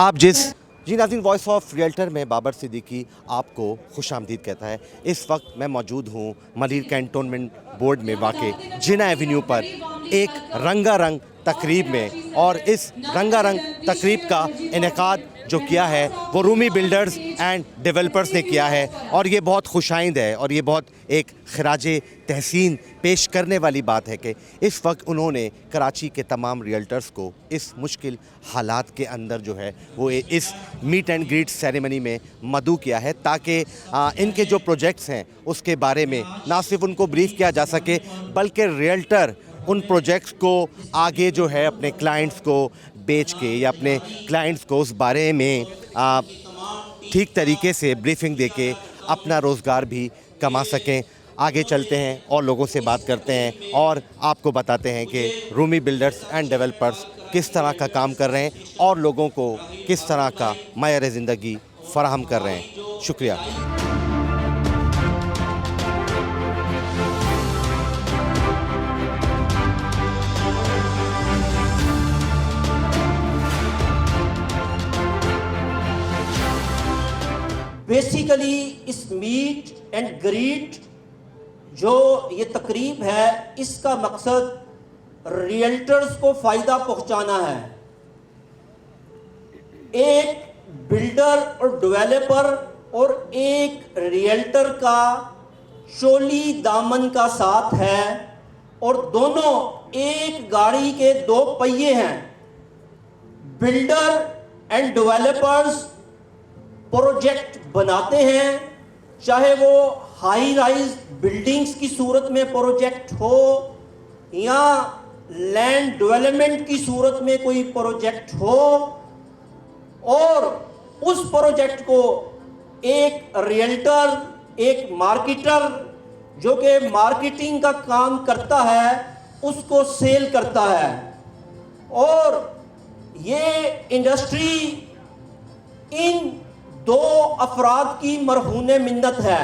आप जिस जी नाज़रीन, वॉइस ऑफ रियल्टर में बाबर सिद्दीकी आपको खुशामदीद कहता है। इस वक्त मैं मौजूद हूँ मलिर कैंटोनमेंट बोर्ड में वाक़े जिना एवेन्यू पर एक रंगारंग तकरीब में, और इस रंगारंग तकरीब का इनेकाद जो किया है वो रूमी बिल्डर्स एंड डेवलपर्स ने किया है, और ये बहुत खुशाइंद है और ये बहुत एक खराजे तहसीन पेश करने वाली बात है कि इस वक्त उन्होंने कराची के तमाम रियल्टर्स को इस मुश्किल हालात के अंदर जो है वो इस मीट एंड ग्रीट सेरेमनी में मदऊ किया है, ताकि इनके जो प्रोजेक्ट्स हैं उसके बारे में ना सिर्फ उनको ब्रीफ किया जा सके, बल्कि रियल्टर उन प्रोजेक्ट्स को आगे जो है अपने क्लाइंट्स को बेच के या अपने क्लाइंट्स को उस बारे में ठीक तरीके से ब्रीफिंग दे के अपना रोज़गार भी कमा सकें। आगे चलते हैं और लोगों से बात करते हैं और आपको बताते हैं कि रूमी बिल्डर्स एंड डेवलपर्स किस तरह का काम कर रहे हैं और लोगों को किस तरह का मयार ज़िंदगी फराहम कर रहे हैं। शुक्रिया। बेसिकली इस मीट एंड ग्रीट जो ये तकरीब है, इसका मकसद रियल्टर्स को फ़ायदा पहुंचाना है। एक बिल्डर और डेवलपर और एक रियल्टर का चोली दामन का साथ है, और दोनों एक गाड़ी के दो पहिए हैं। बिल्डर एंड डेवलपर्स प्रोजेक्ट बनाते हैं, चाहे वो हाई राइज बिल्डिंग्स की सूरत में प्रोजेक्ट हो या लैंड डेवलपमेंट की सूरत में कोई प्रोजेक्ट हो, और उस प्रोजेक्ट को एक रियल्टर, एक मार्केटर जो कि मार्केटिंग का काम करता है, उसको सेल करता है। और ये इंडस्ट्री इन दो अफराद की मरहूने मिन्नत है।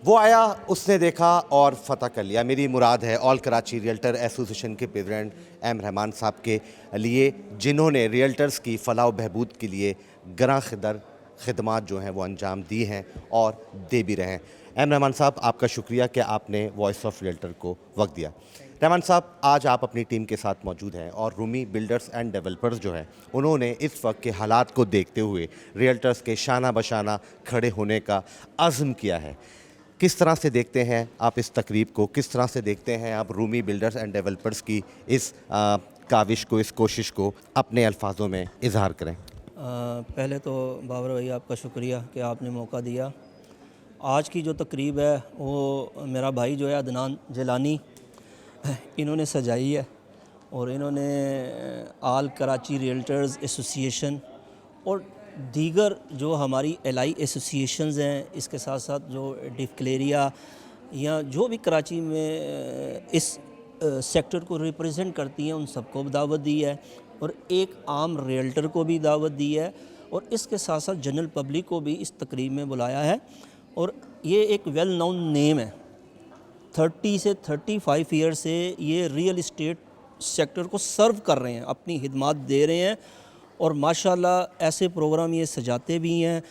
वो आया, उसने देखा और फ़तह कर लिया। मेरी मुराद है ऑल कराची रियल्टर एसोसिएशन के प्रेसिडेंट एम रहमान साहब के लिए, जिन्होंने रियल्टर्स की फ़लाह व बहबूद के लिए गरां क़दर खिदमात जो हैं वो अंजाम दी हैं और दे भी रहे हैं। एम रहमान साहब, आपका शुक्रिया कि आपने वॉइस ऑफ रियल्टर को वक्त दिया। रहमान साहब, आज आप अपनी टीम के साथ मौजूद हैं और रूमी बिल्डर्स एंड डेवलपर्स जो हैं उन्होंने इस वक्त के हालात को देखते हुए रियल्टर्स के शाना बशाना खड़े होने का अज़्म किया है। किस तरह से देखते हैं आप इस तकरीब को, किस तरह से देखते हैं आप रूमी बिल्डर्स एंड डेवलपर्स की इस काविश को, इस कोशिश को अपने अल्फाजों में इजहार करें? पहले तो बाबर भाई आपका शुक्रिया कि आपने मौका दिया। आज की जो तकरीब है वो मेरा भाई जो है अदनान जिलानी, इन्होंने सजाई है, और इन्होंने आल कराची रियल्टर्स एसोसिएशन और दीगर जो हमारी एलाई एसोसिएशंस हैं, इसके साथ साथ जो डिक्लेरिया या जो भी कराची में इस सेक्टर को रिप्रेजेंट करती हैं, उन सबको दावत दी है, और एक आम रियल्टर को भी दावत दी है, और इसके साथ साथ जनरल पब्लिक को भी इस तकरीब में बुलाया है। और ये एक वेल नोन नेम है। 30 से 35 ईयर से ये रियल इस्टेट सेक्टर को सर्व कर रहे हैं, अपनी खिदमत दे रहे हैं, और माशाल्लाह ऐसे प्रोग्राम ये सजाते भी हैं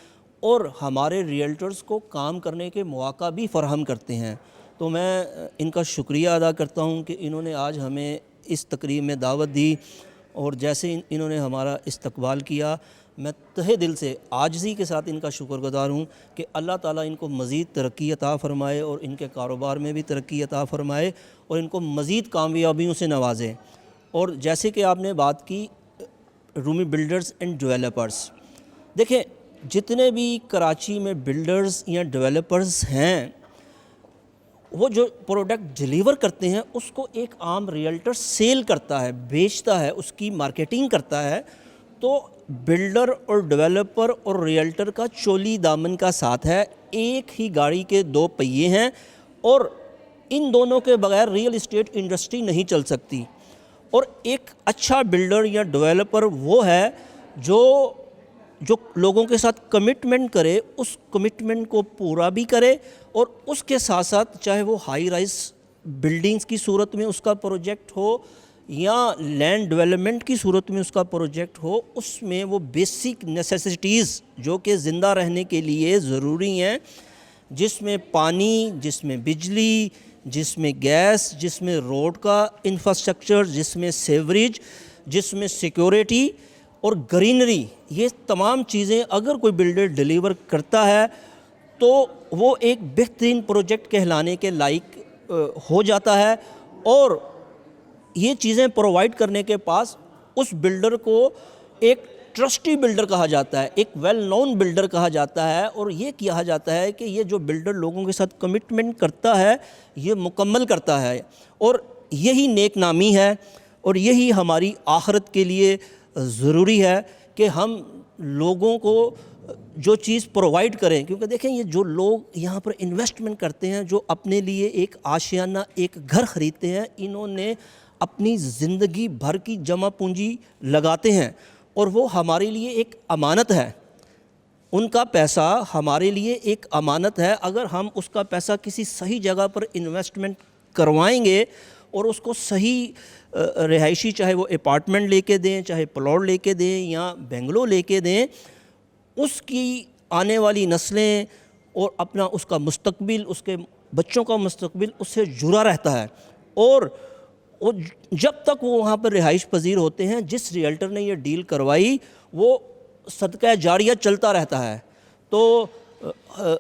और हमारे रियल्टर्स को काम करने के मौका भी फराहम करते हैं। तो मैं इनका शुक्रिया अदा करता हूं कि इन्होंने आज हमें इस तकरीब में दावत दी, और जैसे इन्होंने हमारा इस्तकबाल किया, मैं तहे दिल से आजिज़ी के साथ इनका शुक्रगुज़ार हूँ कि अल्लाह ताला इनको मज़ीद तरक्की अता फ़रमाए और इनके कारोबार में भी तरक्की अता फ़रमाए और इनको मज़ीद कामयाबियों से नवाज़े। और जैसे कि आपने बात की रूमी बिल्डर्स एंड डेवलपर्स, देखें जितने भी कराची में बिल्डर्स या डेवलपर्स हैं, वो जो प्रोडक्ट डिलीवर करते हैं उसको एक आम रियल्टर सेल करता है, बेचता है, उसकी मार्केटिंग करता है। तो बिल्डर और डेवलपर और रियल्टर का चोली दामन का साथ है, एक ही गाड़ी के दो पहिए हैं, और इन दोनों के बगैर रियल इस्टेट इंडस्ट्री नहीं चल सकती। और एक अच्छा बिल्डर या डेवलपर वो है जो जो लोगों के साथ कमिटमेंट करे उस कमिटमेंट को पूरा भी करे, और उसके साथ साथ चाहे वो हाई राइज बिल्डिंग्स की सूरत में उसका प्रोजेक्ट हो या लैंड डेवलपमेंट की सूरत में उसका प्रोजेक्ट हो, उसमें वो बेसिक नेसेसिटीज़ जो कि ज़िंदा रहने के लिए ज़रूरी हैं, जिसमें पानी, जिसमें बिजली, जिसमें गैस, जिसमें रोड का इंफ्रास्ट्रक्चर, जिसमें सेवरेज, जिसमें सिक्योरिटी और ग्रीनरी, ये तमाम चीज़ें अगर कोई बिल्डर डिलीवर करता है तो वो एक बेहतरीन प्रोजेक्ट कहलाने के लायक हो जाता है। और ये चीज़ें प्रोवाइड करने के पास उस बिल्डर को एक ट्रस्टी बिल्डर कहा जाता है, एक वेल नोन बिल्डर कहा जाता है, और ये कहा जाता है कि ये जो बिल्डर लोगों के साथ कमिटमेंट करता है ये मुकम्मल करता है, और यही नेक नामी है और यही हमारी आखिरत के लिए ज़रूरी है कि हम लोगों को जो चीज़ प्रोवाइड करें। क्योंकि देखें, ये जो लोग यहाँ पर इन्वेस्टमेंट करते हैं, जो अपने लिए एक आशियाना, एक घर ख़रीदते हैं, इन्होंने अपनी ज़िंदगी भर की जमा पूंजी लगाते हैं और वो हमारे लिए एक अमानत है। उनका पैसा हमारे लिए एक अमानत है। अगर हम उसका पैसा किसी सही जगह पर इन्वेस्टमेंट करवाएंगे और उसको सही रिहायशी, चाहे वो अपार्टमेंट लेके दें, चाहे प्लॉट लेके दें या बेंगलो लेके दें, उसकी आने वाली नस्लें और अपना उसका मुस्तकबिल, उसके बच्चों का मुस्तकबिल उससे जुड़ा रहता है। और जब तक वो वहाँ पर रिहाइश पजीर होते हैं, जिस रियल्टर ने ये डील करवाई वो सदका जारिया चलता रहता है। तो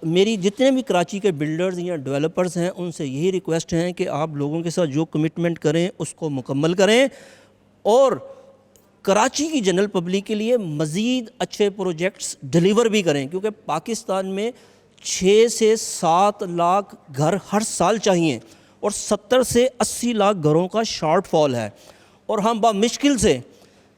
मेरी जितने भी कराची के बिल्डर्स या डेवलपर्स हैं उनसे यही रिक्वेस्ट है कि आप लोगों के साथ जो कमिटमेंट करें उसको मुकम्मल करें, और कराची की जनरल पब्लिक के लिए मज़ीद अच्छे प्रोजेक्ट्स डिलीवर भी करें। क्योंकि पाकिस्तान में 6 से 7 लाख घर हर साल चाहिए और 70 से 80 लाख घरों का शॉर्टफॉल है, और हम बामुश्किल से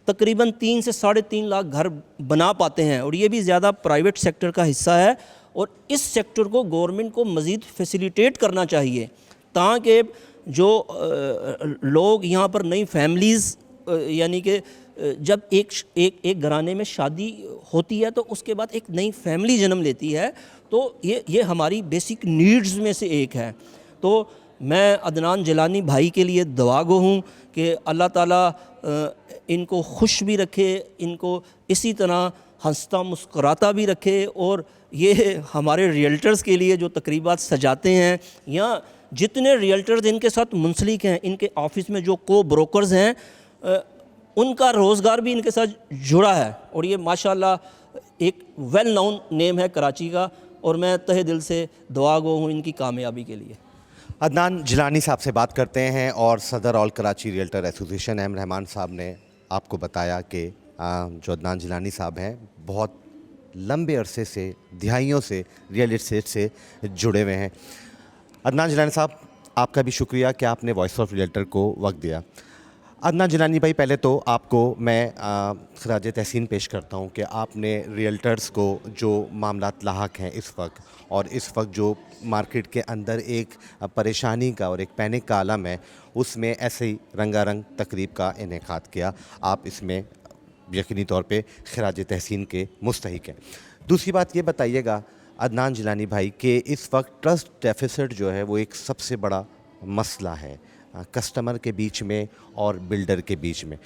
तकरीबन 3 से 3.5 लाख घर बना पाते हैं, और ये भी ज़्यादा प्राइवेट सेक्टर का हिस्सा है। और इस सेक्टर को गवर्नमेंट को मज़ीद फैसिलिटेट करना चाहिए ताकि जो लोग यहाँ पर नई फैमिलीज़, यानी कि जब एक घराने में शादी होती है तो उसके बाद एक नई फैमिली जन्म लेती है, तो ये हमारी बेसिक नीड्स में से एक है। तो मैं अदनान जिलानी भाई के लिए दुआगो हूँ कि अल्लाह ताला इनको खुश भी रखे, इनको इसी तरह हंसता मुस्कुराता भी रखे, और ये हमारे रियल्टर्स के लिए जो तकरीबात सजाते हैं या जितने रियल्टर्स इनके साथ मुंसलिक हैं, इनके ऑफिस में जो को ब्रोकर्स हैं, उनका रोज़गार भी इनके साथ जुड़ा है। और ये माशाल्लाह एक वेल नोन नेम है कराची का, और मैं तहे दिल से दुआगो हूँ इनकी कामयाबी के लिए। अदनान जिलानी साहब से बात करते हैं, और सदर all Karachi realtor association M Rahman साहब ने आपको बताया कि जो अदनान जिलानी साहब हैं बहुत लंबे अरसे से, दिहाइयों से रियल एस्टेट से जुड़े हुए हैं। अदनान जिलानी साहब, आपका भी शुक्रिया कि आपने वॉइस ऑफ रियल्टर को वक्त दिया। अदनान जिलानी भाई, पहले तो आपको मैं खराज तहसीन पेश करता हूँ कि आपने रियल्टर्स को जो मामलात लाहक हैं इस वक्त, और इस वक्त जो मार्केट के अंदर एक परेशानी का और एक पैनिक का आलम है, उसमें ऐसे ही रंगारंग तकरीब का इनेकाद किया। आप इसमें यकीनी तौर पे खराज तहसीन के मुस्तहिक हैं। दूसरी बात ये बताइएगा अदनान जिलानी भाई कि इस वक्त ट्रस्ट डेफिसिट जो है वो एक सबसे बड़ा मसला है कस्टमर के बीच में और बिल्डर के बीच में।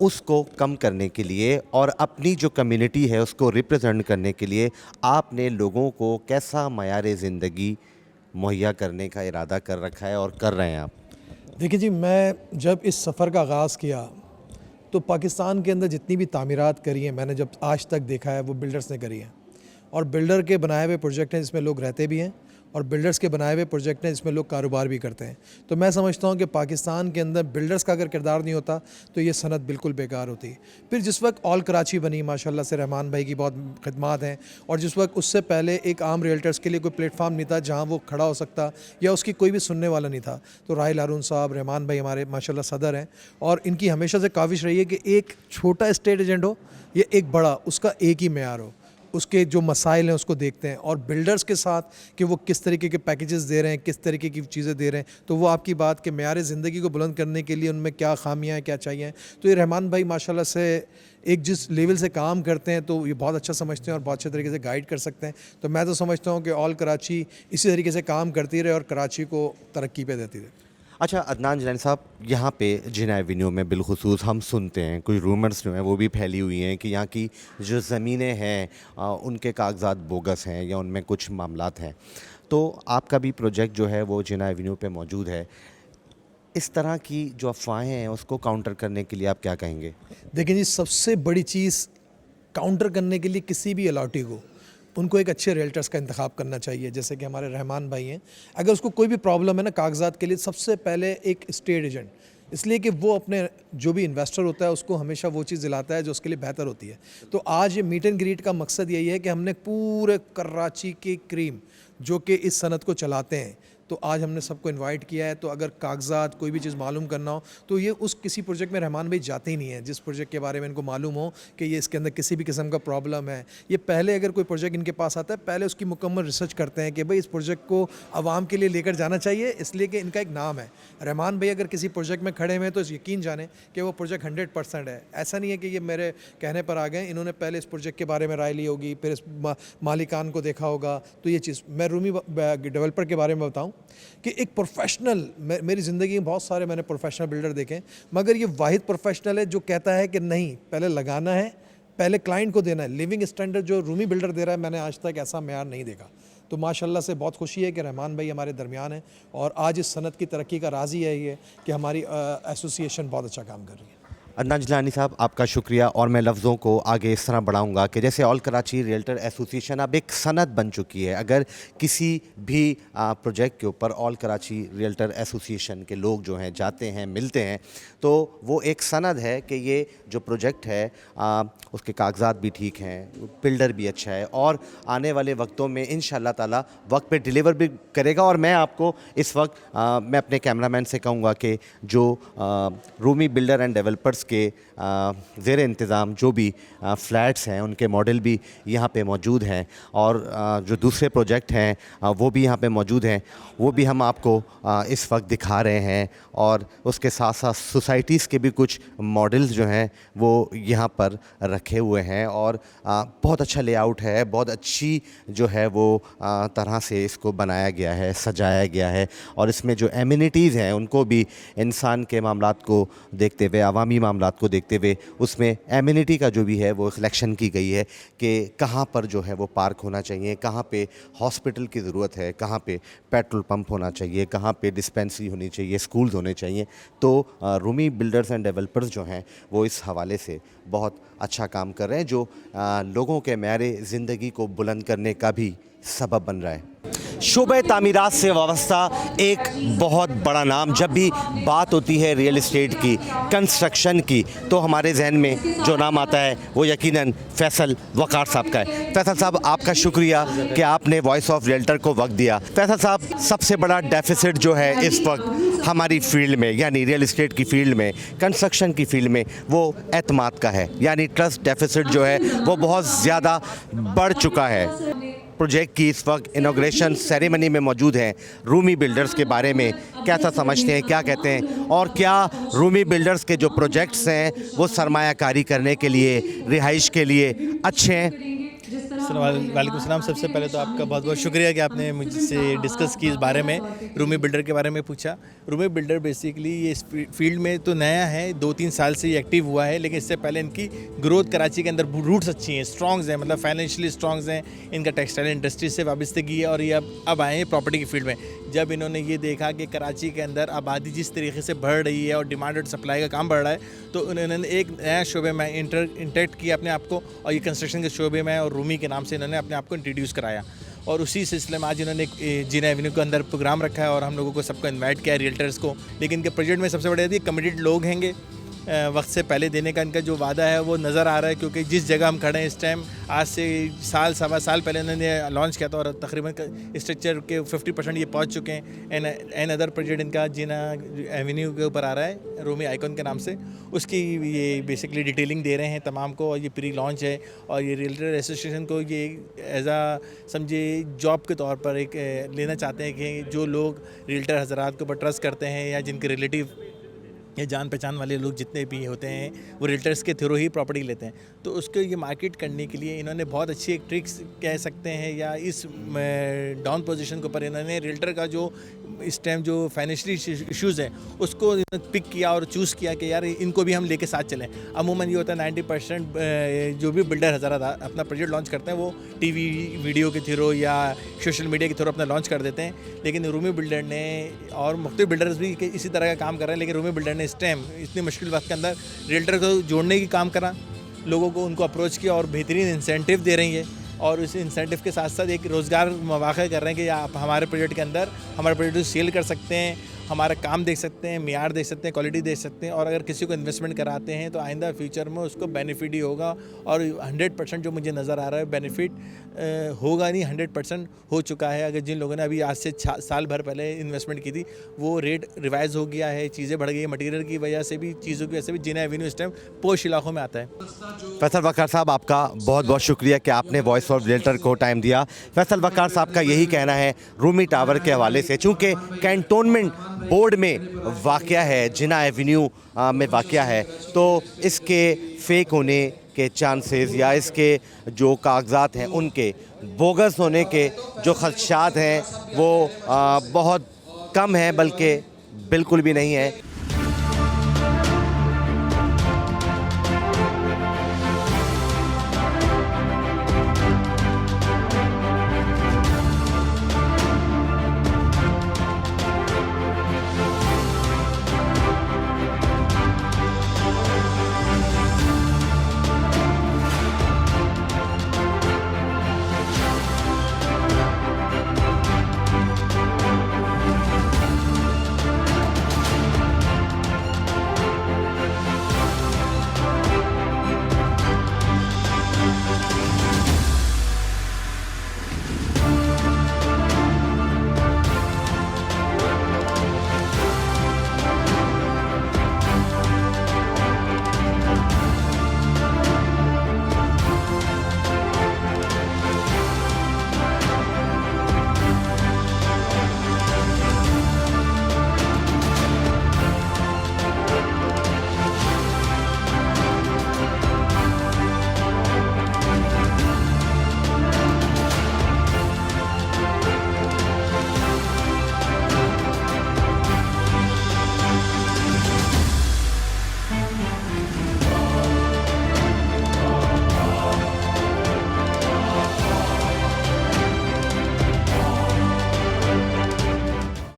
उसको कम करने के लिए और अपनी जो कम्युनिटी है उसको रिप्रेजेंट करने के लिए आपने लोगों को कैसा मयार ज़िंदगी मुहैया करने का इरादा कर रखा है और कर रहे हैं आप? देखिए जी, मैं जब इस सफ़र का आगाज़ किया तो पाकिस्तान के अंदर जितनी भी तामीरात करी हैं, मैंने जब आज तक देखा है वो बिल्डर्स ने करी हैं, और बिल्डर के बनाए हुए प्रोजेक्ट हैं जिसमें लोग रहते भी हैं, और बिल्डर्स के बनाए हुए प्रोजेक्ट हैं जिसमें लोग कारोबार भी करते हैं। तो मैं समझता हूँ कि पाकिस्तान के अंदर बिल्डर्स का अगर किरदार नहीं होता तो ये सनत बिल्कुल बेकार होती। फिर जिस वक्त ऑल कराची बनी, माशाल्लाह से रहमान भाई की बहुत खदमात हैं, और जिस वक्त उससे पहले एक आम रियल्टर्स के लिए कोई प्लेटफार्म नहीं था जहाँ वो खड़ा हो सकता या उसकी कोई भी सुनने वाला नहीं था, तो राहिल हारून साहब, रहमान भाई हमारे माशाल्लाह सदर हैं, और इनकी हमेशा से काविश रही है कि एक छोटा स्टेट एजेंट हो या एक बड़ा, उसका एक ही मेयार हो, उसके जो मसाइल हैं उसको देखते हैं, और बिल्डर्स के साथ कि वो किस तरीके के पैकेजेस दे रहे हैं, किस तरीके की चीज़ें दे रहे हैं, तो वो आपकी बात के मेयार ज़िंदगी को बुलंद करने के लिए उनमें क्या खामियां हैं, क्या चाहिए। तो ये रहमान भाई माशाल्लाह से एक जिस लेवल से काम करते हैं तो ये बहुत अच्छा समझते हैं और बहुत अच्छे तरीके से गाइड कर सकते हैं। तो मैं तो समझता हूँ कि ऑल कराची इसी तरीके से काम करती रहे और कराची को तरक्की पे देती रहे। अच्छा अदनान जिलानी साहब, यहाँ पे जिना एवेन्यू में बिलखुसूस हम सुनते हैं कुछ रूमर्स जो हैं वो भी फैली हुई हैं कि यहाँ की जो ज़मीनें हैं उनके कागजात बोगस हैं या उनमें कुछ मामलात हैं। तो आपका भी प्रोजेक्ट जो है वो जिना एवेन्यू पे मौजूद है। इस तरह की जो अफवाहें हैं उसको काउंटर करने के लिए आप क्या कहेंगे? देखिए जी, सबसे बड़ी चीज़ काउंटर करने के लिए किसी भी अलॉटी को उनको एक अच्छे रियल्टर्स का इंतखाब करना चाहिए, जैसे कि हमारे रहमान भाई हैं। अगर उसको कोई भी प्रॉब्लम है ना कागजात के लिए, सबसे पहले एक स्टेट एजेंट, इसलिए कि वो अपने जो भी इन्वेस्टर होता है उसको हमेशा वो चीज़ दिलाता है जो उसके लिए बेहतर होती है। तो आज ये मीट एंड ग्रीट का मकसद यही है कि हमने पूरे कराची की क्रीम जो कि इस सनत को चलाते हैं, तो आज हमने सबको इनवाइट किया है। तो अगर कागजात कोई भी चीज़ मालूम करना हो तो ये उस किसी प्रोजेक्ट में रहमान भाई जाते ही नहीं है जिस प्रोजेक्ट के बारे में इनको मालूम हो कि ये इसके अंदर किसी भी किस्म का प्रॉब्लम है। ये पहले अगर कोई प्रोजेक्ट इनके पास आता है पहले उसकी मुकम्मल रिसर्च करते हैं कि भाई इस प्रोजेक्ट को आवाम के लिए लेकर जाना चाहिए, इसलिए कि इनका एक नाम है। रहमान भाई अगर किसी प्रोजेक्ट में खड़े हुए हैं तो यकीन जाने कि वो प्रोजेक्ट 100% है। ऐसा नहीं है कि ये मेरे कहने पर आ गए, इन्होंने पहले इस प्रोजेक्ट के बारे में राय ली होगी, फिर इस मालिकान को देखा होगा। तो ये चीज़ मैं रूमी डेवलपर के बारे में बताऊँ कि एक प्रोफेशनल, मेरी ज़िंदगी में बहुत सारे मैंने प्रोफेशनल बिल्डर देखे, मगर ये वाहिद प्रोफेशनल है जो कहता है कि नहीं, पहले लगाना है, पहले क्लाइंट को देना है। लिविंग स्टैंडर्ड जो रूमी बिल्डर दे रहा है, मैंने आज तक ऐसा मेयार नहीं देखा। तो माशाल्लाह से बहुत खुशी है कि रहमान भाई हमारे दरमियान हैं और आज इस सनत की तरक्की का राज़ ही है ये कि हमारी एसोसिएशन बहुत अच्छा काम कर रही है। अदनान जिलानी साहब, आपका शुक्रिया। और मैं लफ्ज़ों को आगे इस तरह बढ़ाऊँगा कि जैसे ऑल कराची रियल्टर एसोसिएशन अब एक सनत बन चुकी है। अगर किसी भी प्रोजेक्ट के ऊपर ऑल कराची रियल्टर एसोसिएशन के लोग जो हैं जाते हैं, मिलते हैं, तो वो एक सनद है कि ये जो प्रोजेक्ट है उसके कागजात भी ठीक हैं, बिल्डर भी अच्छा है और आने वाले वक्तों में इंशाअल्लाह ताला वक्त पे डिलीवर भी करेगा। और मैं आपको इस वक्त मैं अपने कैमरामैन से कहूँगा कि जो रूमी बिल्डर एंड डेवलपर्स के ज़ेर इंतज़ाम जो भी फ्लैट्स हैं उनके मॉडल भी यहाँ पे मौजूद हैं और जो दूसरे प्रोजेक्ट हैं वो भी यहाँ पे मौजूद हैं, वो भी हम आपको इस वक्त दिखा रहे हैं। और उसके साथ साथ सोसाइटीज़ के भी कुछ मॉडल्स जो हैं वो यहाँ पर रखे हुए हैं और बहुत अच्छा लेआउट है, बहुत अच्छी जो है वो तरह से इसको बनाया गया है, सजाया गया है। और इसमें जो एमिनिटीज़ हैं उनको भी इंसान के मामलात को देखते हुए, अवामी मामलात को देखते हुए, उसमें एमिनिटी का जो भी है वो सिलेक्शन की गई है कि कहाँ पर जो है वो पार्क होना चाहिए, कहाँ पे हॉस्पिटल की ज़रूरत है, कहाँ पे पेट्रोल पंप होना चाहिए, कहाँ पे डिस्पेंसरी होनी चाहिए, स्कूल्स होने चाहिए। तो रूमी बिल्डर्स एंड डेवलपर्स जो हैं वो इस हवाले से बहुत अच्छा काम कर रहे हैं, जो लोगों के मेयारे ज़िंदगी को बुलंद करने का भी सबब बन रहा है। शोबे तामीरात से वाबस्ता एक बहुत बड़ा नाम, जब भी बात होती है रियल इस्टेट की, कंस्ट्रक्शन की, तो हमारे जहन में जो नाम आता है वो यकीनन फैसल वक़ार साहब का है। फैसल साहब, आपका शुक्रिया कि आपने वॉइस ऑफ रियल्टर को वक्त दिया। फैसल साहब, सबसे बड़ा डेफिसिट जो है इस वक्त हमारी फील्ड में, यानी रियल इस्टेट की फील्ड में, कंस्ट्रक्शन की फील्ड में, वो एतमाद का है, यानी ट्रस्ट डेफिसिट जो है वो बहुत ज़्यादा बढ़ चुका है। प्रोजेक्ट की इस वक्त इनॉग्रेशन सेरेमनी में मौजूद हैं। रूमी बिल्डर्स के बारे में कैसा समझते हैं, क्या कहते हैं, और क्या रूमी बिल्डर्स के जो प्रोजेक्ट्स हैं वो सरमायाकारी करने के लिए, रिहाइश के लिए अच्छे हैं? वालेकुम सलाम। सबसे पहले तो आपका बहुत बहुत शुक्रिया कि आपने मुझसे डिस्कस की इस बारे में, रूमी बिल्डर के बारे में पूछा। रूमी बिल्डर बेसिकली ये इस फील्ड में तो नया है, 2-3 साल से ये एक्टिव हुआ है, लेकिन इससे पहले इनकी ग्रोथ कराची के अंदर रूट्स अच्छी हैं, स्ट्रॉन्ग्स हैं, मतलब फाइनेंशियली स्ट्रॉन्ग्स हैं, इनका टेक्सटाइल इंडस्ट्री से वाबस्तगी है और ये अब आए हैं प्रॉपर्टी की फील्ड में। जब इन्होंने ये देखा कि कराची के अंदर आबादी जिस तरीके से बढ़ रही है और डिमांड और सप्लाई का काम बढ़ रहा है, तो उन्होंने एक नया शोबे में इंटरेक्ट किया अपने आप को, और ये कंस्ट्रक्शन के शोबे में और रूमी के नाम से इन्होंने अपने आप को इंट्रोड्यूस कराया। और उसी सिलसिले में आज इन्होंने जिना एवेन्यू के अंदर प्रोग्राम रखा है और हम लोगों को सबको इनवाइट किया है, रियल्टर्स को। लेकिन इनके प्रोजेक्ट में सबसे बड़ी बात ये कमिटेड लोग हैंगे, वक्त से पहले देने का इनका जो वादा है वो नज़र आ रहा है, क्योंकि जिस जगह हम खड़े हैं इस टाइम, आज से साल सवा साल पहले इन्होंने लॉन्च किया था और तकरीबन स्ट्रक्चर के 50% ये पहुंच चुके हैं। एन अदर प्रोजेक्ट इनका जिना एवेन्यू के ऊपर आ रहा है रूमी आइकॉन के नाम से, उसकी ये बेसिकली डिटेलिंग दे रहे हैं तमाम को, और ये प्री लॉन्च है। और ये रियल्टर एसोसिएशन को ये एज आ समझे जॉब के तौर पर एक लेना चाहते हैं कि जो लोग रियल्टर हजरात के ऊपर ट्रस्ट करते हैं या जिनके रिलेटिव या जान पहचान वाले लोग जितने भी होते हैं वो रियल्टर्स के थ्रू ही प्रॉपर्टी लेते हैं, तो उसको ये मार्केट करने के लिए इन्होंने बहुत अच्छी एक ट्रिक्स कह सकते हैं, या इस डाउन पोजीशन के ऊपर इन्होंने रियल्टर का जो इस टाइम जो फाइनेंशियली इश्यूज़ हैं उसको पिक किया और चूज़ किया कि यार इनको भी हम लेके साथ चलें। अमूमन ये होता है 90% जो भी बिल्डर हज़ारा अपना प्रोजेक्ट लॉन्च करते हैं वो टीवी वीडियो के थ्रू या सोशल मीडिया के थ्रू अपना लॉन्च कर देते हैं, लेकिन रूमी बिल्डर ने और मुख्तलिफ बिल्डर्स भी इसी तरह का काम कर रहे हैं, लेकिन रूमी बिल्डर ने इस टाइम इतनी मुश्किल वक्त के अंदर रियल्टर को जोड़ने की काम करा, लोगों को उनको अप्रोच किया और बेहतरीन इंसेंटिव दे रही है, और उस इंसेंटिव के साथ साथ एक रोज़गार मौक़े कर रहे हैं कि आप हमारे प्रोजेक्ट के अंदर हमारे प्रोजेक्ट को सेल कर सकते हैं, हमारा काम देख सकते हैं, मियार देख सकते हैं, क्वालिटी देख सकते हैं, और अगर किसी को इन्वेस्टमेंट कराते हैं तो आइंदा फ्यूचर में उसको बेनिफिट ही होगा। और 100% जो मुझे नज़र आ रहा है बेनिफिट होगा नहीं, 100% हो चुका है। अगर जिन लोगों ने अभी आज से साल भर पहले इन्वेस्टमेंट की थी वो रेट रिवाइज़ हो गया है, चीज़ें बढ़ गई है, मटीरियल की वजह से भी, चीज़ों की वजह से भी। जिना एवेन्यू इस टाइम पोश इलाकों में आता है। फैसल वकार साहब, आपका बहुत बहुत शुक्रिया कि आपने वॉइस ऑफ रियल्टर को टाइम दिया। फैसल वकार साहब का यही कहना है रूमी टावर के हवाले से, चूँकि कैंटोनमेंट बोर्ड में वाक़या है, जिना एवेन्यू में वाक़या है, तो इसके फेक होने के चांसेस या इसके जो कागजात हैं उनके बोगस होने के जो खदशात हैं वो बहुत कम हैं, बल्कि बिल्कुल भी नहीं है।